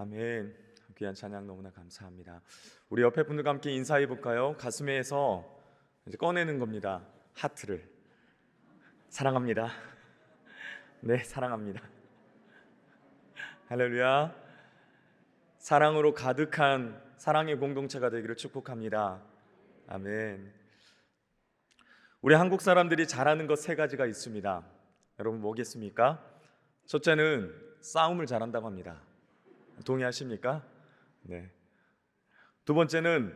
아멘. 귀한 찬양 너무나 감사합니다. 우리 옆에 분들과 함께 인사해 볼까요? 가슴에서 이제 꺼내는 겁니다. 하트를. 사랑합니다. 네, 사랑합니다. 할렐루야. 사랑으로 가득한 사랑의 공동체가 되기를 축복합니다. 아멘. 우리 한국 사람들이 잘하는 것 세 가지가 있습니다. 여러분 뭐겠습니까? 첫째는 싸움을 잘한다고 합니다. 동의하십니까? 네. 두 번째는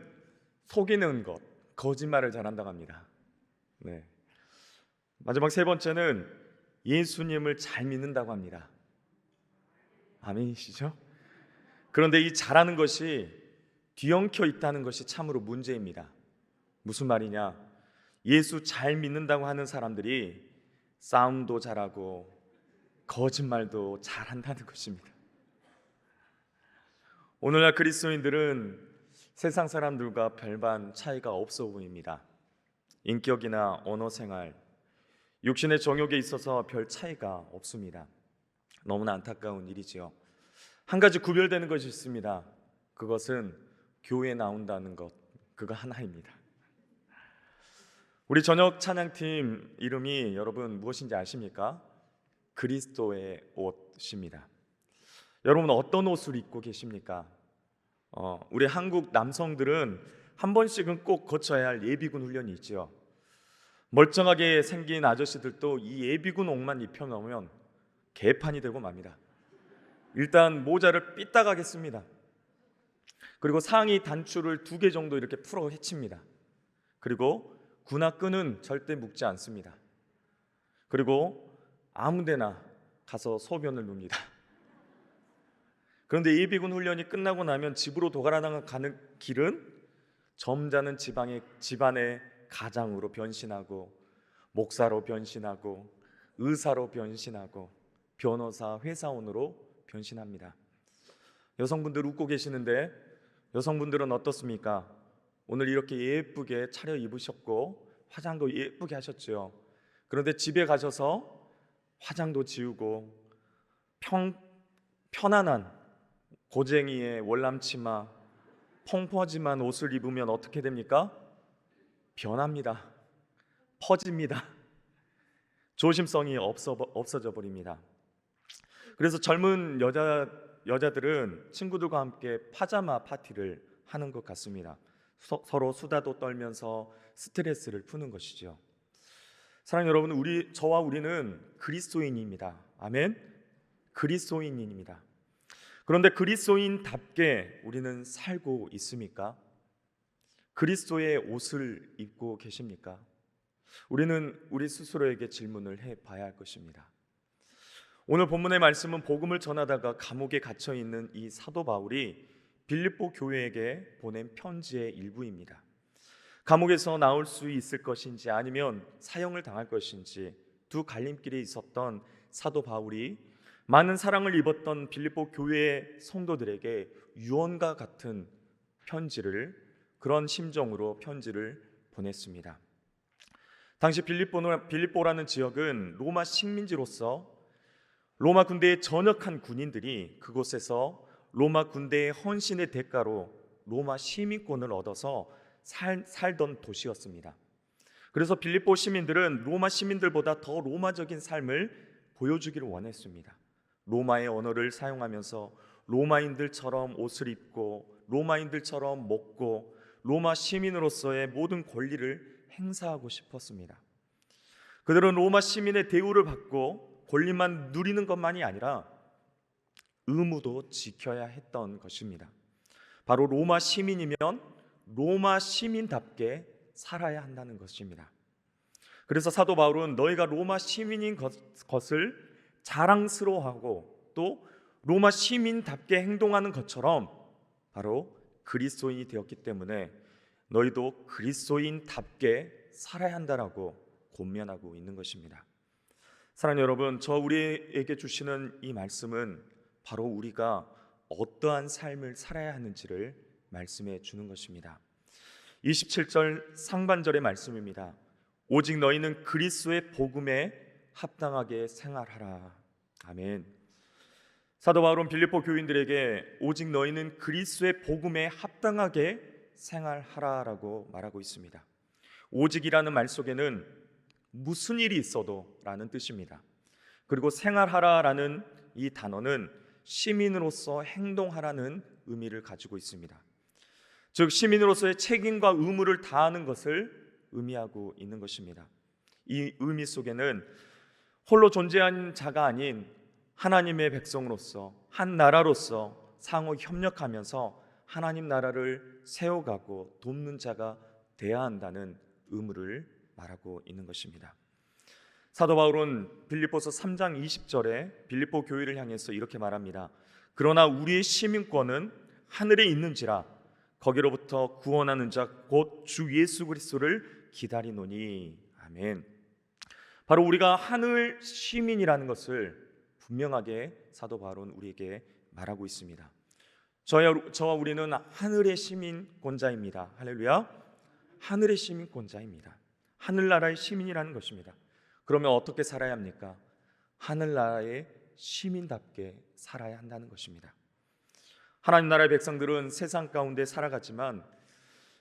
속이는 것, 거짓말을 잘한다고 합니다. 네. 마지막 세 번째는 예수님을 잘 믿는다고 합니다. 아멘이시죠? 그런데 이 잘하는 것이 뒤엉켜 있다는 것이 참으로 문제입니다. 무슨 말이냐? 예수 잘 믿는다고 하는 사람들이 싸움도 잘하고 거짓말도 잘한다는 것입니다. 오늘날 그리스도인들은 세상 사람들과 별반 차이가 없어 보입니다. 인격이나 언어 생활, 육신의 정욕에 있어서 별 차이가 없습니다. 너무나 안타까운 일이지요. 한 가지 구별되는 것이 있습니다. 그것은 교회에 나온다는 것, 그거 하나입니다. 우리 저녁 찬양팀 이름이 여러분 무엇인지 아십니까? 그리스도의 옷입니다. 여러분 어떤 옷을 입고 계십니까? 우리 한국 남성들은 한 번씩은 꼭 거쳐야 할 예비군 훈련이 있죠. 멀쩡하게 생긴 아저씨들도 이 예비군 옷만 입혀놓으면 개판이 되고 맙니다. 일단 모자를 삐딱하게 씁니다. 그리고 상의 단추를 2개 정도 이렇게 풀어 헤칩니다. 그리고 군화끈은 절대 묶지 않습니다. 그리고 아무데나 가서 소변을 눕니다. 그런데 예비군 훈련이 끝나고 나면 집으로 돌아가는 길은 점잖은 집안의 가장으로 변신하고, 목사로 변신하고, 의사로 변신하고, 변호사, 회사원으로 변신합니다. 여성분들 웃고 계시는데 여성분들은 어떻습니까? 오늘 이렇게 예쁘게 차려 입으셨고 화장도 예쁘게 하셨죠. 그런데 집에 가셔서 화장도 지우고 편안한 고쟁이의 월남치마, 펑퍼짐한 옷을 입으면 어떻게 됩니까? 변합니다. 퍼집니다. 조심성이 없어져 버립니다. 그래서 젊은 여자들은 친구들과 함께 파자마 파티를 하는 것 같습니다. 서로 수다도 떨면서 스트레스를 푸는 것이죠. 사랑하는 여러분, 저와 우리는 그리스도인입니다. 아멘. 그리스도인입니다. 그런데 그리스도인답게 우리는 살고 있습니까? 그리스도의 옷을 입고 계십니까? 우리는 우리 스스로에게 질문을 해봐야 할 것입니다. 오늘 본문의 말씀은 복음을 전하다가 감옥에 갇혀 있는 이 사도 바울이 빌립보 교회에게 보낸 편지의 일부입니다. 감옥에서 나올 수 있을 것인지 아니면 사형을 당할 것인지 두 갈림길에 있었던 사도 바울이 많은 사랑을 입었던 빌립보 교회의 성도들에게 유언과 같은 그런 심정으로 편지를 보냈습니다. 당시 빌립보라는 지역은 로마 식민지로서 로마 군대에 전역한 군인들이 그곳에서 로마 군대의 헌신의 대가로 로마 시민권을 얻어서 살던 도시였습니다. 그래서 빌립보 시민들은 로마 시민들보다 더 로마적인 삶을 보여주기를 원했습니다. 로마의 언어를 사용하면서 로마인들처럼 옷을 입고 로마인들처럼 먹고 로마 시민으로서의 모든 권리를 행사하고 싶었습니다. 그들은 로마 시민의 대우를 받고 권리만 누리는 것만이 아니라 의무도 지켜야 했던 것입니다. 바로 로마 시민이면 로마 시민답게 살아야 한다는 것입니다. 그래서 사도 바울은 너희가 로마 시민인 것을 자랑스러워하고 또 로마 시민답게 행동하는 것처럼 바로 그리스도인이 되었기 때문에 너희도 그리스도인답게 살아야 한다라고 권면하고 있는 것입니다. 사랑하는 여러분, 우리에게 주시는 이 말씀은 바로 우리가 어떠한 삶을 살아야 하는지를 말씀해 주는 것입니다. 27절 상반절의 말씀입니다. 오직 너희는 그리스도의 복음에 합당하게 생활하라. 아멘. 사도 바울은 빌립보 교인들에게 오직 너희는 그리스도의 복음에 합당하게 생활하라라고 말하고 있습니다. 오직이라는 말 속에는 무슨 일이 있어도 라는 뜻입니다. 그리고 생활하라라는 이 단어는 시민으로서 행동하라는 의미를 가지고 있습니다. 즉 시민으로서의 책임과 의무를 다하는 것을 의미하고 있는 것입니다. 이 의미 속에는 홀로 존재한 자가 아닌 하나님의 백성으로서 한 나라로서 상호 협력하면서 하나님 나라를 세워가고 돕는 자가 돼야 한다는 의무를 말하고 있는 것입니다. 사도 바울은 빌립보서 3장 20절에 빌립보 교회를 향해서 이렇게 말합니다. 그러나 우리의 시민권은 하늘에 있는지라 거기로부터 구원하는 자 곧 주 예수 그리스도를 기다리노니. 아멘. 바로 우리가 하늘 시민이라는 것을 분명하게 사도 바울은 우리에게 말하고 있습니다. 저와 우리는 하늘의 시민권자입니다. 할렐루야. 하늘의 시민권자입니다. 하늘나라의 시민이라는 것입니다. 그러면 어떻게 살아야 합니까? 하늘나라의 시민답게 살아야 한다는 것입니다. 하나님 나라의 백성들은 세상 가운데 살아가지만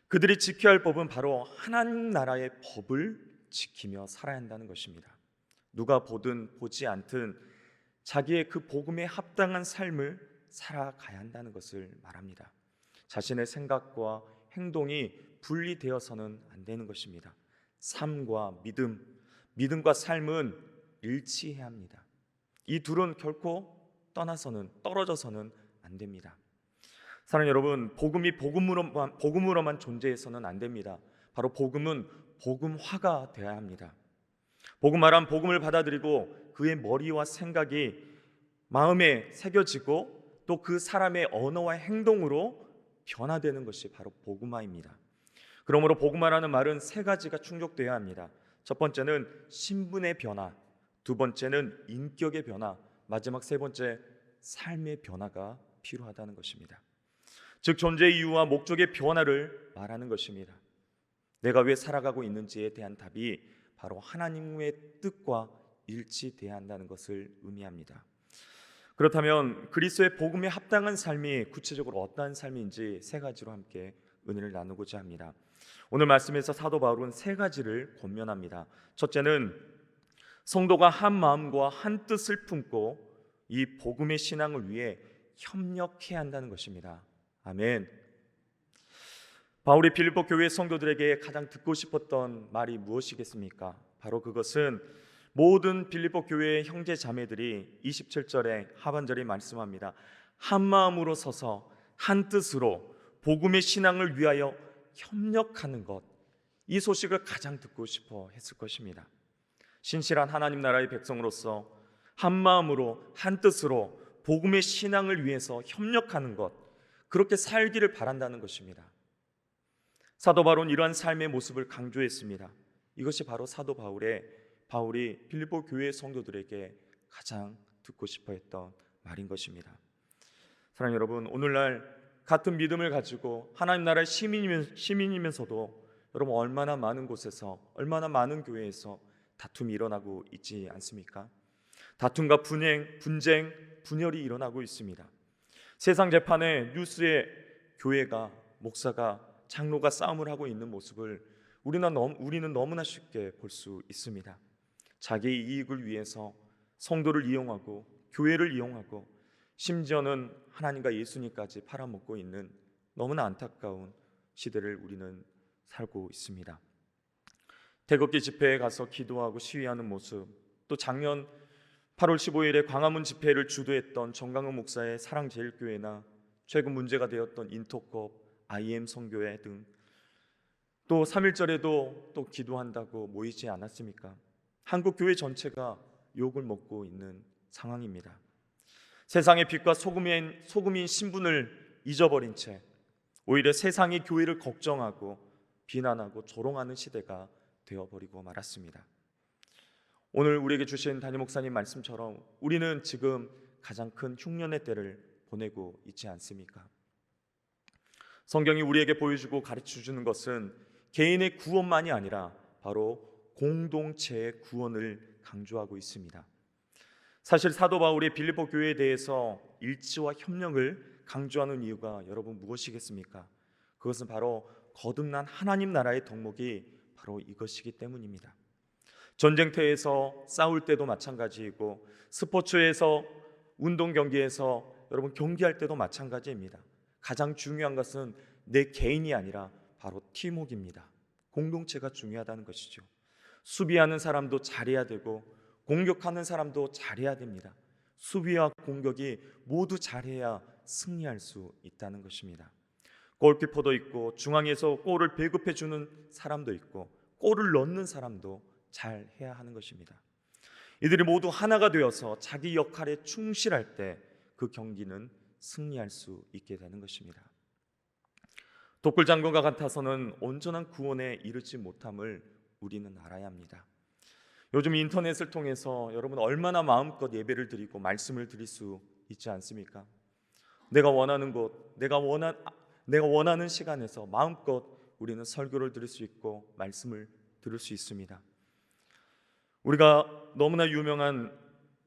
그들이 지켜야 할 법은 바로 하나님 나라의 법을 지키며 살아야 한다는 것입니다. 누가 보든 보지 않든 자기의 그 복음에 합당한 삶을 살아가야 한다는 것을 말합니다. 자신의 생각과 행동이 분리되어서는 안 되는 것입니다. 삶과 믿음과 삶은 일치해야 합니다. 이 둘은 결코 떨어져서는 안 됩니다. 사랑하는 여러분, 복음이 복음으로만 존재해서는 안 됩니다. 바로 복음은 복음화가 되어야 합니다. 복음화란 복음을 받아들이고 그의 머리와 생각이 마음에 새겨지고 또 그 사람의 언어와 행동으로 변화되는 것이 바로 복음화입니다. 그러므로 복음화라는 말은 세 가지가 충족되어야 합니다. 첫 번째는 신분의 변화, 두 번째는 인격의 변화, 마지막 세 번째 삶의 변화가 필요하다는 것입니다. 즉 존재의 이유와 목적의 변화를 말하는 것입니다. 내가 왜 살아가고 있는지에 대한 답이 바로 하나님의 뜻과 일치돼야 한다는 것을 의미합니다. 그렇다면 그리스도의 복음에 합당한 삶이 구체적으로 어떠한 삶인지 세 가지로 함께 은혜를 나누고자 합니다. 오늘 말씀에서 사도 바울은 세 가지를 권면합니다. 첫째는 성도가 한 마음과 한 뜻을 품고 이 복음의 신앙을 위해 협력해야 한다는 것입니다. 아멘. 바울이 빌립보 교회 성도들에게 가장 듣고 싶었던 말이 무엇이겠습니까? 바로 그것은 모든 빌립보 교회의 형제 자매들이 27절에 하반절에 말씀합니다. 한 마음으로 서서 한 뜻으로 복음의 신앙을 위하여 협력하는 것, 이 소식을 가장 듣고 싶어 했을 것입니다. 신실한 하나님 나라의 백성으로서 한 마음으로 한 뜻으로 복음의 신앙을 위해서 협력하는 것, 그렇게 살기를 바란다는 것입니다. 사도 바울은 이러한 삶의 모습을 강조했습니다. 이것이 바로 사도 바울이 빌립보 교회 성도들에게 가장 듣고 싶어 했던 말인 것입니다. 사랑하는 여러분, 오늘날 같은 믿음을 가지고 하나님 나라의 시민이면서도 여러분 얼마나 많은 곳에서, 얼마나 많은 교회에서 다툼이 일어나고 있지 않습니까? 다툼과 분쟁, 분열이 일어나고 있습니다. 세상 재판에 뉴스에 교회가, 목사가, 장로가 싸움을 하고 있는 모습을 우리는 너무나 쉽게 볼 수 있습니다. 자기의 이익을 위해서 성도를 이용하고 교회를 이용하고 심지어는 하나님과 예수님까지 팔아먹고 있는 너무나 안타까운 시대를 우리는 살고 있습니다. 태극기 집회에 가서 기도하고 시위하는 모습, 또 작년 8월 15일에 광화문 집회를 주도했던 정강훈 목사의 사랑제일교회나 최근 문제가 되었던 인터컵, IM 선교회 등, 또 3.1절에도 또 기도한다고 모이지 않았습니까? 한국 교회 전체가 욕을 먹고 있는 상황입니다. 세상의 빛과 소금인 신분을 잊어버린 채 오히려 세상이 교회를 걱정하고 비난하고 조롱하는 시대가 되어버리고 말았습니다. 오늘 우리에게 주신 담임 목사님 말씀처럼 우리는 지금 가장 큰 흉년의 때를 보내고 있지 않습니까? 성경이 우리에게 보여주고 가르쳐주는 것은 개인의 구원만이 아니라 바로 공동체의 구원을 강조하고 있습니다. 사실 사도 바울이 빌립보 교회에 대해서 일치와 협력을 강조하는 이유가 여러분 무엇이겠습니까? 그것은 바로 거듭난 하나님 나라의 덕목이 바로 이것이기 때문입니다. 전쟁터에서 싸울 때도 마찬가지이고 스포츠에서 운동 경기에서 여러분 경기할 때도 마찬가지입니다. 가장 중요한 것은 내 개인이 아니라 바로 팀워크입니다. 공동체가 중요하다는 것이죠. 수비하는 사람도 잘해야 되고 공격하는 사람도 잘해야 됩니다. 수비와 공격이 모두 잘해야 승리할 수 있다는 것입니다. 골키퍼도 있고 중앙에서 골을 배급해 주는 사람도 있고 골을 넣는 사람도 잘 해야 하는 것입니다. 이들이 모두 하나가 되어서 자기 역할에 충실할 때 그 경기는 승리할 수 있게 되는 것입니다. 독불장군과 같아서는 온전한 구원에 이르지 못함을 우리는 알아야 합니다. 요즘 인터넷을 통해서 여러분 얼마나 마음껏 예배를 드리고 말씀을 드릴 수 있지 않습니까? 내가 원하는 곳, 내가 원하는 시간에서 마음껏 우리는 설교를 들을 수 있고 말씀을 들을 수 있습니다. 우리가 너무나 유명한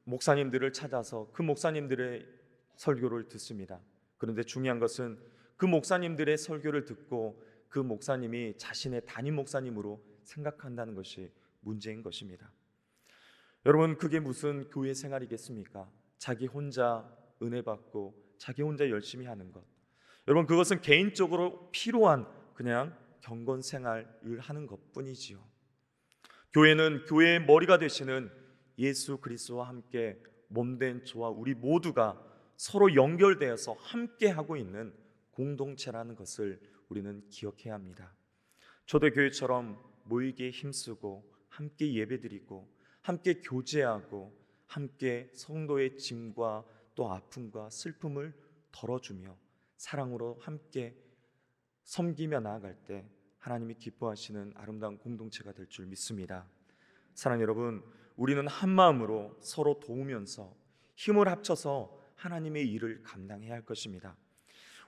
목사님들을 찾아서 그 목사님들의 설교를 듣습니다. 그런데 중요한 것은 그 목사님들의 설교를 듣고 그 목사님이 자신의 담임 목사님으로 생각한다는 것이 문제인 것입니다. 여러분, 그게 무슨 교회 생활이겠습니까? 자기 혼자 은혜 받고 자기 혼자 열심히 하는 것, 여러분 그것은 개인적으로 필요한 그냥 경건 생활을 하는 것뿐이지요. 교회는 교회의 머리가 되시는 예수 그리스도와 함께 몸된 저와 우리 모두가 서로 연결되어서 함께 하고 있는 공동체라는 것을 우리는 기억해야 합니다. 초대교회처럼 모이기에 힘쓰고 함께 예배드리고 함께 교제하고 함께 성도의 짐과 또 아픔과 슬픔을 덜어주며 사랑으로 함께 섬기며 나아갈 때 하나님이 기뻐하시는 아름다운 공동체가 될 줄 믿습니다. 사랑하는 여러분, 우리는 한 마음으로 서로 도우면서 힘을 합쳐서 하나님의 일을 감당해야 할 것입니다.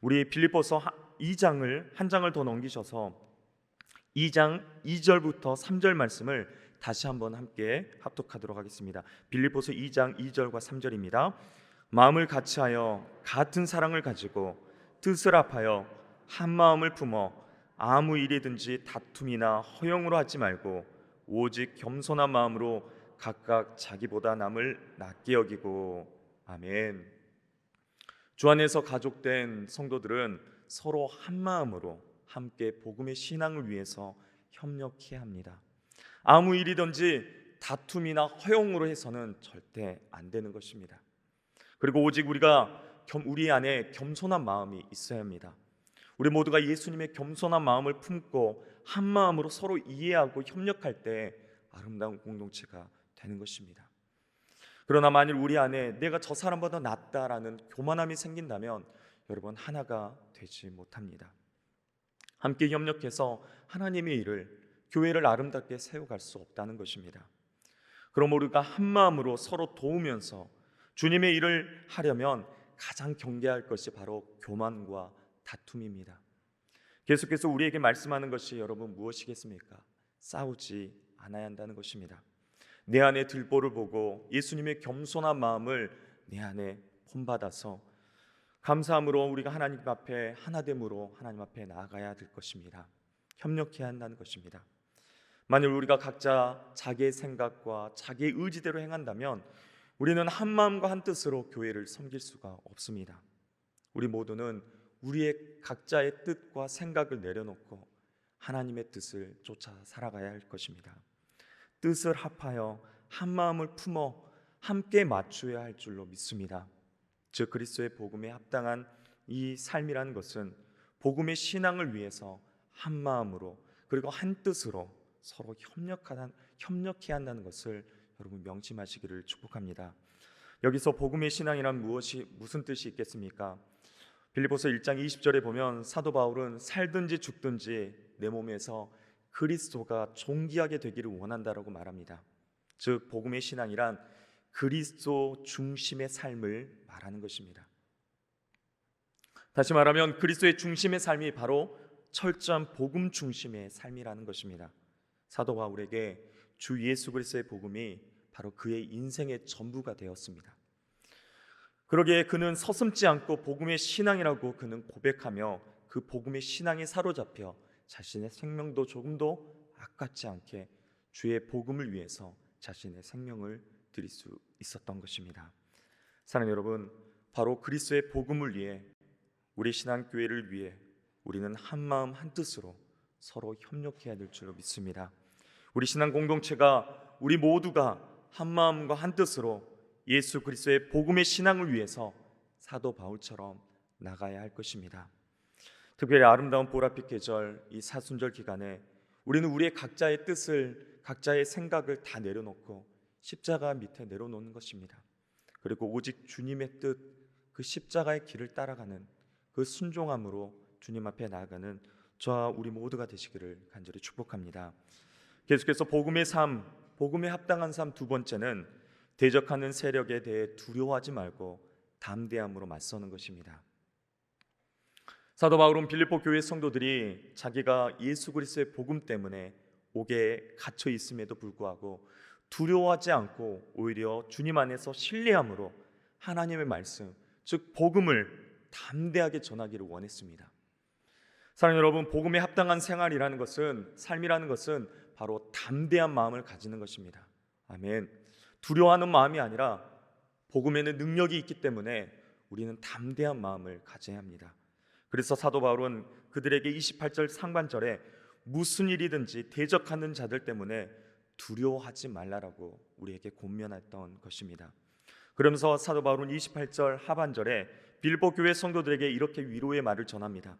우리 빌립보서 2장을 한 장을 더 넘기셔서 2장 2절부터 3절 말씀을 다시 한번 함께 합독하도록 하겠습니다. 빌립보서 2장 2절과 3절입니다. 마음을 같이하여 같은 사랑을 가지고 뜻을 합하여 한 마음을 품어 아무 일이든지 다툼이나 허용으로 하지 말고 오직 겸손한 마음으로 각각 자기보다 남을 낮게 여기고. 아멘. 주 안에서 가족된 성도들은 서로 한 마음으로 함께 복음의 신앙을 위해서 협력해야 합니다. 아무 일이든지 다툼이나 허용으로 해서는 절대 안 되는 것입니다. 그리고 오직 우리 안에 겸손한 마음이 있어야 합니다. 우리 모두가 예수님의 겸손한 마음을 품고 한 마음으로 서로 이해하고 협력할 때 아름다운 공동체가 되는 것입니다. 그러나 만일 우리 안에 내가 저 사람보다 낫다라는 교만함이 생긴다면 여러분 하나가 되지 못합니다. 함께 협력해서 하나님의 일을, 교회를 아름답게 세워갈 수 없다는 것입니다. 그럼 우리가 한 마음으로 서로 도우면서 주님의 일을 하려면 가장 경계할 것이 바로 교만과 다툼입니다. 계속해서 우리에게 말씀하는 것이 여러분 무엇이겠습니까? 싸우지 않아야 한다는 것입니다. 내 안에 들보를 보고 예수님의 겸손한 마음을 내 안에 본받아서 감사함으로 우리가 하나님 앞에 하나됨으로 하나님 앞에 나아가야 될 것입니다. 협력해야 한다는 것입니다. 만일 우리가 각자 자기의 생각과 자기의 의지대로 행한다면 우리는 한 마음과 한 뜻으로 교회를 섬길 수가 없습니다. 우리 모두는 우리의 각자의 뜻과 생각을 내려놓고 하나님의 뜻을 쫓아 살아가야 할 것입니다. 뜻을 합하여 한 마음을 품어 함께 맞추어야 할 줄로 믿습니다. 즉 그리스도의 복음에 합당한 이 삶이라는 것은 복음의 신앙을 위해서 한 마음으로 그리고 한 뜻으로 서로 협력해야 한다는 것을 여러분 명심하시기를 축복합니다. 여기서 복음의 신앙이란 무슨 뜻이 있겠습니까? 빌립보서 1장 20절에 보면 사도 바울은 살든지 죽든지 내 몸에서 그리스도가 존귀하게 되기를 원한다라고 말합니다. 즉 복음의 신앙이란 그리스도 중심의 삶을 말하는 것입니다. 다시 말하면 그리스도의 중심의 삶이 바로 철저한 복음 중심의 삶이라는 것입니다. 사도 바울에게 주 예수 그리스도의 복음이 바로 그의 인생의 전부가 되었습니다. 그러기에 그는 서슴지 않고 복음의 신앙이라고 그는 고백하며 그 복음의 신앙에 사로잡혀 자신의 생명도 조금도 아깝지 않게 주의 복음을 위해서 자신의 생명을 드릴 수 있었던 것입니다. 사랑하는 여러분, 바로 그리스도의 복음을 위해, 우리 신앙교회를 위해 우리는 한마음 한뜻으로 서로 협력해야 될 줄로 믿습니다. 우리 신앙 공동체가, 우리 모두가 한마음과 한뜻으로 예수 그리스도의 복음의 신앙을 위해서 사도 바울처럼 나가야 할 것입니다. 특별히 아름다운 보랏빛 계절, 이 사순절 기간에 우리는 우리의 각자의 뜻을, 각자의 생각을 다 내려놓고 십자가 밑에 내려놓는 것입니다. 그리고 오직 주님의 뜻, 그 십자가의 길을 따라가는 그 순종함으로 주님 앞에 나아가는 저와 우리 모두가 되시기를 간절히 축복합니다. 계속해서 복음의 삶, 복음에 합당한 삶 두 번째는 대적하는 세력에 대해 두려워하지 말고 담대함으로 맞서는 것입니다. 사도 바울은 빌립보 교회 성도들이 자기가 예수 그리스도의 복음 때문에 옥에 갇혀 있음에도 불구하고 두려워하지 않고 오히려 주님 안에서 신뢰함으로 하나님의 말씀, 즉 복음을 담대하게 전하기를 원했습니다. 사랑하는 여러분, 복음에 합당한 생활이라는 것은, 삶이라는 것은 바로 담대한 마음을 가지는 것입니다. 아멘. 두려워하는 마음이 아니라 복음에는 능력이 있기 때문에 우리는 담대한 마음을 가져야 합니다. 그래서 사도 바울은 그들에게 28절 상반절에 무슨 일이든지 대적하는 자들 때문에 두려워하지 말라라고 우리에게 권면했던 것입니다. 그러면서 사도 바울은 28절 하반절에 빌립보 교회 성도들에게 이렇게 위로의 말을 전합니다.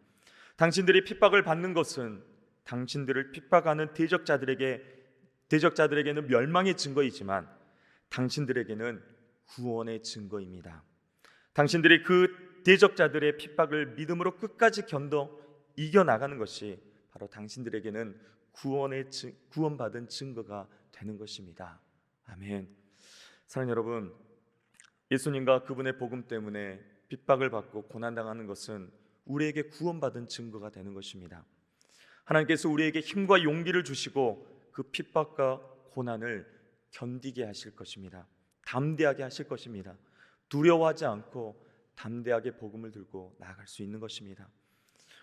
당신들이 핍박을 받는 것은 당신들을 핍박하는 대적자들에게는 멸망의 증거이지만 당신들에게는 구원의 증거입니다. 당신들이 그 대적자들의 핍박을 믿음으로 끝까지 견뎌 이겨나가는 것이 바로 당신들에게는 구원받은 증거가 되는 것입니다. 아멘. 사랑하는 여러분, 예수님과 그분의 복음 때문에 핍박을 받고 고난당하는 것은 우리에게 구원받은 증거가 되는 것입니다. 하나님께서 우리에게 힘과 용기를 주시고 그 핍박과 고난을 견디게 하실 것입니다. 담대하게 하실 것입니다. 두려워하지 않고 담대하게 복음을 들고 나아갈 수 있는 것입니다.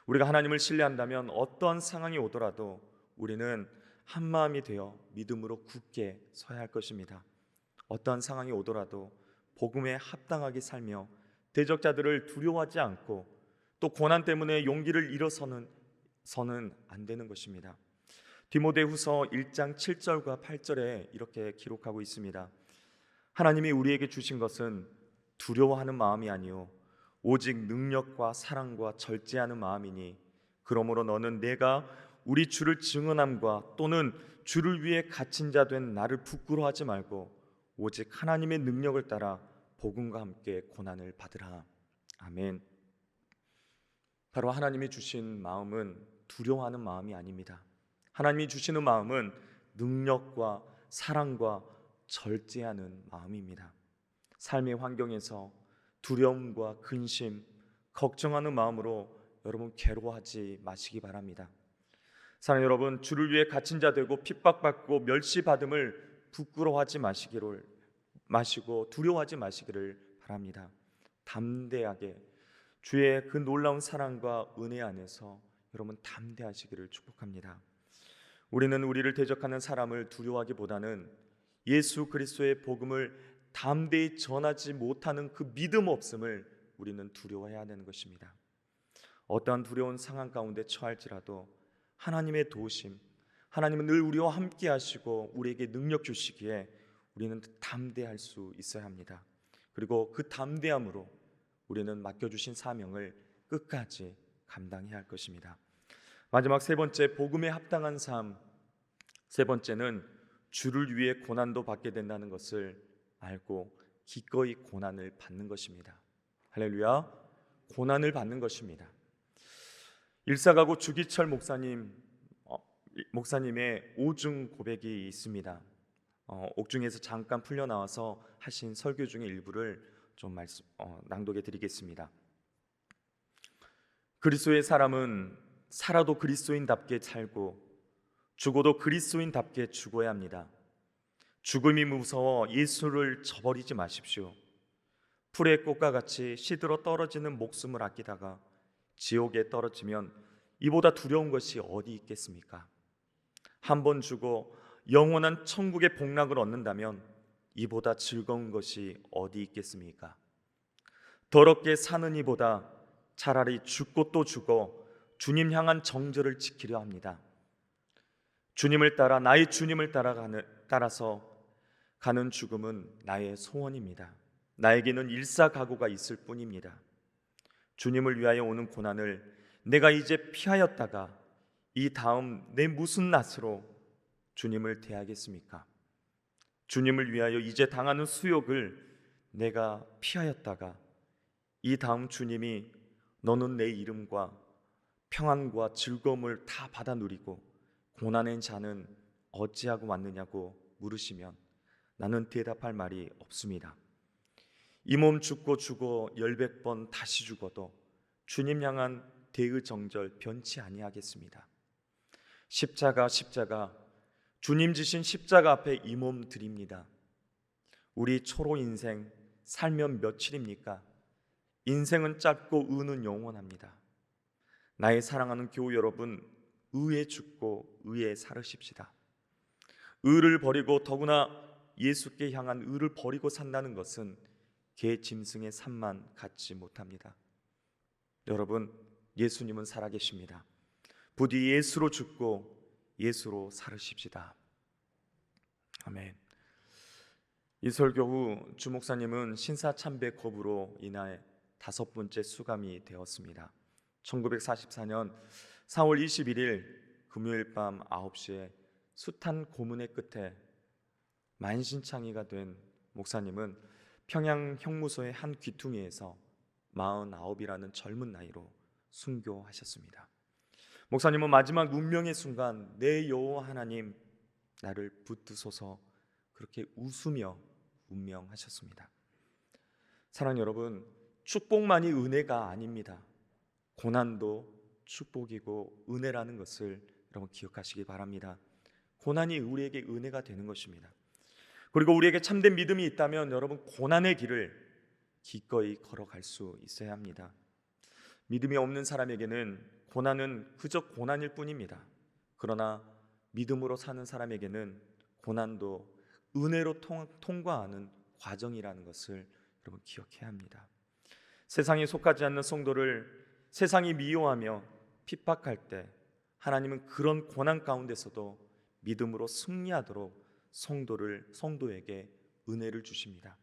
우리가 하나님을 신뢰한다면 어떠한 상황이 오더라도 우리는 한마음이 되어 믿음으로 굳게 서야 할 것입니다. 어떠한 상황이 오더라도 복음에 합당하게 살며 대적자들을 두려워하지 않고 또 고난 때문에 용기를 잃어서는 안 되는 것입니다. 디모데후서 1장 7절과 8절에 이렇게 기록하고 있습니다. 하나님이 우리에게 주신 것은 두려워하는 마음이 아니요 오직 능력과 사랑과 절제하는 마음이니 그러므로 너는 내가 우리 주를 증언함과 또는 주를 위해 갇힌 자 된 나를 부끄러워하지 말고 오직 하나님의 능력을 따라 복음과 함께 고난을 받으라. 아멘. 바로 하나님이 주신 마음은 두려워하는 마음이 아닙니다. 하나님이 주시는 마음은 능력과 사랑과 절제하는 마음입니다. 삶의 환경에서 두려움과 근심, 걱정하는 마음으로 여러분 괴로워하지 마시기 바랍니다. 사랑하는 여러분, 주를 위해 갇힌 자 되고 핍박받고 멸시받음을 부끄러워하지 마시고 두려워하지 마시기를 바랍니다. 담대하게 주의 그 놀라운 사랑과 은혜 안에서 여러분 담대하시기를 축복합니다. 우리는 우리를 대적하는 사람을 두려워하기보다는 예수 그리스도의 복음을 담대히 전하지 못하는 그 믿음 없음을 우리는 두려워해야 되는 것입니다. 어떠한 두려운 상황 가운데 처할지라도 하나님의 도우심, 하나님은 늘 우리와 함께 하시고 우리에게 능력 주시기에 우리는 담대할 수 있어야 합니다. 그리고 그 담대함으로 우리는 맡겨주신 사명을 끝까지 감당해야 할 것입니다. 마지막 세 번째, 복음에 합당한 삶. 세 번째는 주를 위해 고난도 받게 된다는 것을 알고 기꺼이 고난을 받는 것입니다. 할렐루야. 고난을 받는 것입니다. 일사가고 주기철 목사님의 오중 고백이 있습니다. 옥중에서 잠깐 풀려 나와서 하신 설교 중에 일부를 좀 낭독해 드리겠습니다. 그리스도의 사람은 살아도 그리스도인답게 살고 죽어도 그리스도인답게 죽어야 합니다. 죽음이 무서워 예수를 저버리지 마십시오. 풀의 꽃과 같이 시들어 떨어지는 목숨을 아끼다가 지옥에 떨어지면 이보다 두려운 것이 어디 있겠습니까? 한 번 죽어 영원한 천국의 복락을 얻는다면 이보다 즐거운 것이 어디 있겠습니까? 더럽게 사는 이보다 차라리 죽고 또 죽어 주님 향한 정절을 지키려 합니다. 주님을 따라 나의 주님을 따라서 가는 죽음은 나의 소원입니다. 나에게는 일사각오가 있을 뿐입니다. 주님을 위하여 오는 고난을 내가 이제 피하였다가 이 다음 내 무슨 낯으로 주님을 대하겠습니까? 주님을 위하여 이제 당하는 수욕을 내가 피하였다가 이 다음 주님이 너는 내 이름과 평안과 즐거움을 다 받아 누리고 고난의 자는 어찌하고 왔느냐고 물으시면 나는 대답할 말이 없습니다. 이 몸 죽고 죽어 10번 다시 죽어도 주님 향한 대의 정절 변치 아니하겠습니다. 십자가 주님 지신 십자가 앞에 이 몸 드립니다. 우리 초로 인생 살면 며칠입니까? 인생은 짧고 의는 영원합니다. 나의 사랑하는 교우 여러분, 의에 죽고 의에 살으십시다. 의를 버리고 더구나 예수께 향한 의를 버리고 산다는 것은 개 짐승의 삶만 갖지 못합니다. 여러분, 예수님은 살아계십니다. 부디 예수로 죽고 예수로 살으십시다. 아멘. 이 설교 후 주 목사님은 신사참배 거부로 인해 5번째 수감이 되었습니다. 1944년 4월 21일 금요일 밤 9시에 숱한 고문의 끝에 만신창이가 된 목사님은 평양 형무소의 한 귀퉁이에서 49이라는 젊은 나이로 순교하셨습니다. 목사님은 마지막 운명의 순간 내 여호와 하나님 나를 붙드소서 그렇게 웃으며 운명하셨습니다. 사랑하는 여러분, 축복만이 은혜가 아닙니다. 고난도 축복이고 은혜라는 것을 여러분 기억하시기 바랍니다. 고난이 우리에게 은혜가 되는 것입니다. 그리고 우리에게 참된 믿음이 있다면 여러분 고난의 길을 기꺼이 걸어갈 수 있어야 합니다. 믿음이 없는 사람에게는 고난은 그저 고난일 뿐입니다. 그러나 믿음으로 사는 사람에게는 고난도 은혜로 통과하는 과정이라는 것을 여러분 기억해야 합니다. 세상에 속하지 않는 성도를 세상이 미워하며 핍박할 때 하나님은 그런 고난 가운데서도 믿음으로 승리하도록 성도에게 은혜를 주십니다.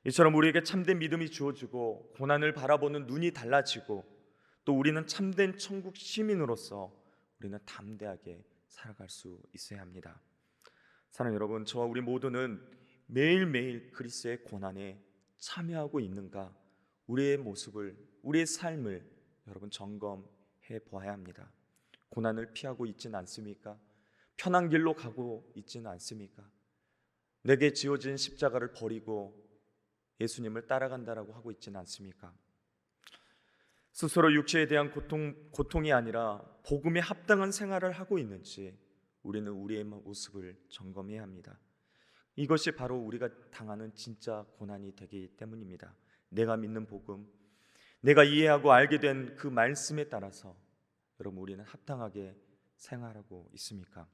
이처럼 우리에게 참된 믿음이 주어지고 고난을 바라보는 눈이 달라지고 또 우리는 참된 천국 시민으로서 우리는 담대하게 살아갈 수 있어야 합니다. 사랑하는 여러분, 저와 우리 모두는 매일매일 그리스도의 고난에 참여하고 있는가, 우리의 모습을, 우리의 삶을 여러분 점검해 보아야 합니다. 고난을 피하고 있지는 않습니까? 편한 길로 가고 있지는 않습니까? 내게 지어진 십자가를 버리고 예수님을 따라간다라고 하고 있지는 않습니까? 스스로 육체에 대한 고통이 아니라 복음에 합당한 생활을 하고 있는지 우리는 우리의 모습을 점검해야 합니다. 이것이 바로 우리가 당하는 진짜 고난이 되기 때문입니다. 내가 믿는 복음, 내가 이해하고 알게 된 그 말씀에 따라서 여러분 우리는 합당하게 생활하고 있습니까?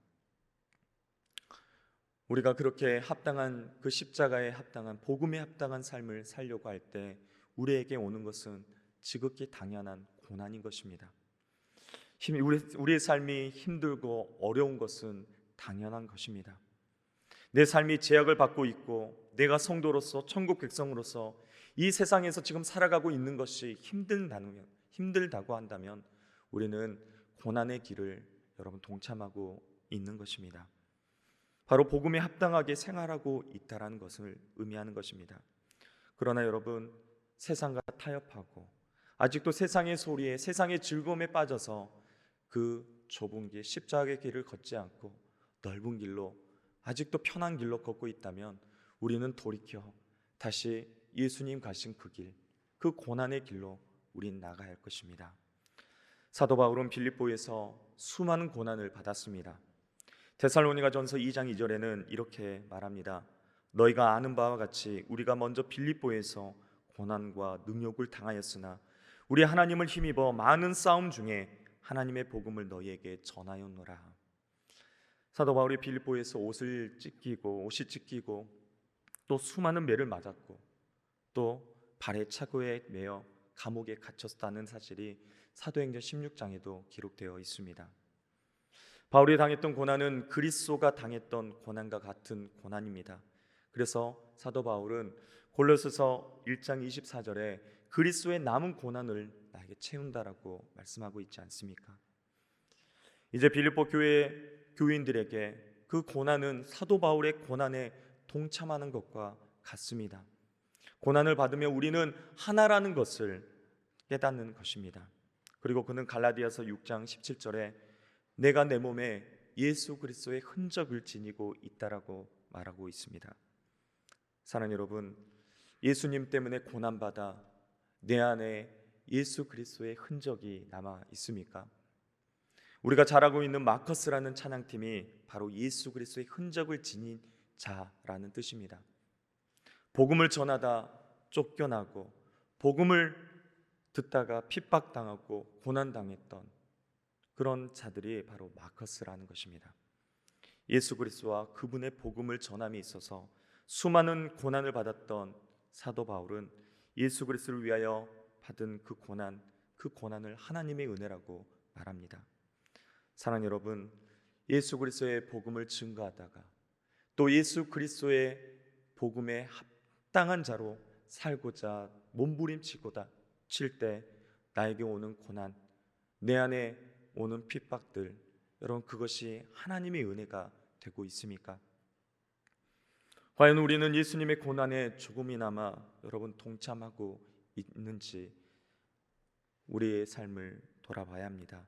우리가 그렇게 합당한 그 십자가에 합당한 복음에 합당한 삶을 살려고 할 때 우리에게 오는 것은 지극히 당연한 고난인 것입니다. 우리의 삶이 힘들고 어려운 것은 당연한 것입니다. 내 삶이 제약을 받고 있고 내가 성도로서 천국 백성으로서 이 세상에서 지금 살아가고 있는 것이 힘들다고 한다면 우리는 고난의 길을 여러분 동참하고 있는 것입니다. 바로 복음에 합당하게 생활하고 있다는 것을 의미하는 것입니다. 그러나 여러분, 세상과 타협하고 아직도 세상의 소리에 세상의 즐거움에 빠져서 그 좁은 길, 십자가의 길을 걷지 않고 넓은 길로 아직도 편한 길로 걷고 있다면 우리는 돌이켜 다시 예수님 가신 그 길, 그 고난의 길로 우린 나가야 할 것입니다. 사도 바울은 빌립보에서 수많은 고난을 받았습니다. 데살로니가전서 2장 2절에는 이렇게 말합니다. 너희가 아는 바와 같이 우리가 먼저 빌립보에서 고난과 능욕을 당하였으나 우리 하나님을 힘입어 많은 싸움 중에 하나님의 복음을 너희에게 전하였노라. 사도 바울이 빌립보에서 옷이 찢기고 또 수많은 매를 맞았고 또 발에 차고에 매어 감옥에 갇혔다는 사실이 사도행전 16장에도 기록되어 있습니다. 바울이 당했던 고난은 그리스도가 당했던 고난과 같은 고난입니다. 그래서 사도 바울은 골로새서 1장 24절에 그리스도의 남은 고난을 나에게 채운다라고 말씀하고 있지 않습니까? 이제 빌립보 교회 교인들에게 그 고난은 사도 바울의 고난에 동참하는 것과 같습니다. 고난을 받으며 우리는 하나라는 것을 깨닫는 것입니다. 그리고 그는 갈라디아서 6장 17절에 내가 내 몸에 예수 그리스도의 흔적을 지니고 있다라고 말하고 있습니다. 사랑하는 여러분, 예수님 때문에 고난받아 내 안에 예수 그리스도의 흔적이 남아 있습니까? 우리가 잘 알고 있는 마커스라는 찬양팀이 바로 예수 그리스도의 흔적을 지닌 자라는 뜻입니다. 복음을 전하다 쫓겨나고 복음을 듣다가 핍박당하고 고난당했던 그런 자들이 바로 마커스라는 것입니다. 예수 그리스도와 그분의 복음을 전함에 있어서 수많은 고난을 받았던 사도 바울은 예수 그리스도를 위하여 받은 그 고난을 하나님의 은혜라고 말합니다. 사랑하는 여러분, 예수 그리스도의 복음을 증거하다가 또 예수 그리스도의 복음에 합당한 자로 살고자 몸부림치고다 칠 때 나에게 오는 고난, 내 안에 오는 핍박들, 여러분 그것이 하나님의 은혜가 되고 있습니까? 과연 우리는 예수님의 고난에 조금이나마 여러분 동참하고 있는지 우리의 삶을 돌아봐야 합니다.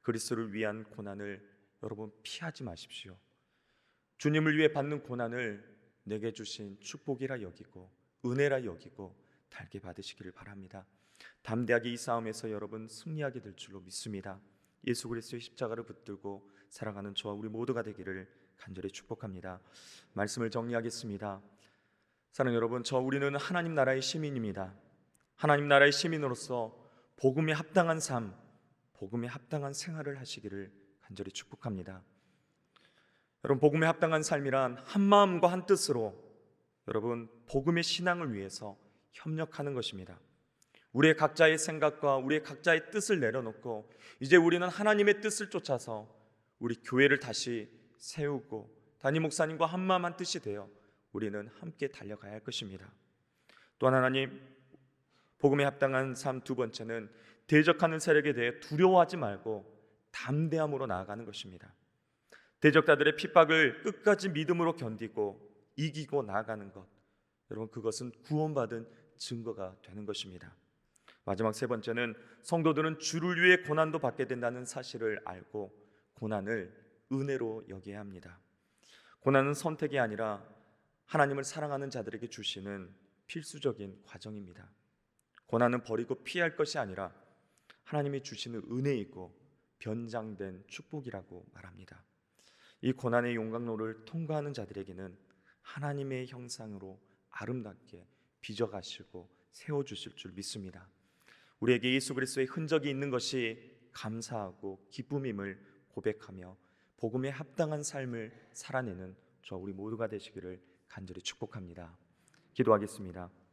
그리스도를 위한 고난을 여러분 피하지 마십시오. 주님을 위해 받는 고난을 내게 주신 축복이라 여기고 은혜라 여기고 달게 받으시기를 바랍니다. 담대하게 이 싸움에서 여러분 승리하게 될 줄로 믿습니다. 예수 그리스도의 십자가를 붙들고 살아가는 저와 우리 모두가 되기를 간절히 축복합니다. 말씀을 정리하겠습니다. 사랑하는 여러분, 우리는 하나님 나라의 시민입니다. 하나님 나라의 시민으로서 복음에 합당한 삶, 복음에 합당한 생활을 하시기를 간절히 축복합니다. 여러분, 복음에 합당한 삶이란 한 마음과 한 뜻으로 여러분 복음의 신앙을 위해서 협력하는 것입니다. 우리의 각자의 생각과 우리의 각자의 뜻을 내려놓고 이제 우리는 하나님의 뜻을 쫓아서 우리 교회를 다시 세우고 담임 목사님과 한 마음 한 뜻이 되어 우리는 함께 달려가야 할 것입니다. 또한 하나님 복음에 합당한 삶 두 번째는 대적하는 세력에 대해 두려워하지 말고 담대함으로 나아가는 것입니다. 대적자들의 핍박을 끝까지 믿음으로 견디고 이기고 나아가는 것, 여러분 그것은 구원받은 증거가 되는 것입니다. 마지막 세 번째는 성도들은 주를 위해 고난도 받게 된다는 사실을 알고 고난을 은혜로 여겨야 합니다. 고난은 선택이 아니라 하나님을 사랑하는 자들에게 주시는 필수적인 과정입니다. 고난은 버리고 피할 것이 아니라 하나님이 주시는 은혜이고 변장된 축복이라고 말합니다. 이 고난의 용광로를 통과하는 자들에게는 하나님의 형상으로 아름답게 빚어가시고 세워주실 줄 믿습니다. 우리에게 예수 그리스도의 흔적이 있는 것이 감사하고 기쁨임을 고백하며 복음에 합당한 삶을 살아내는 우리 모두가 되시기를 간절히 축복합니다. 기도하겠습니다.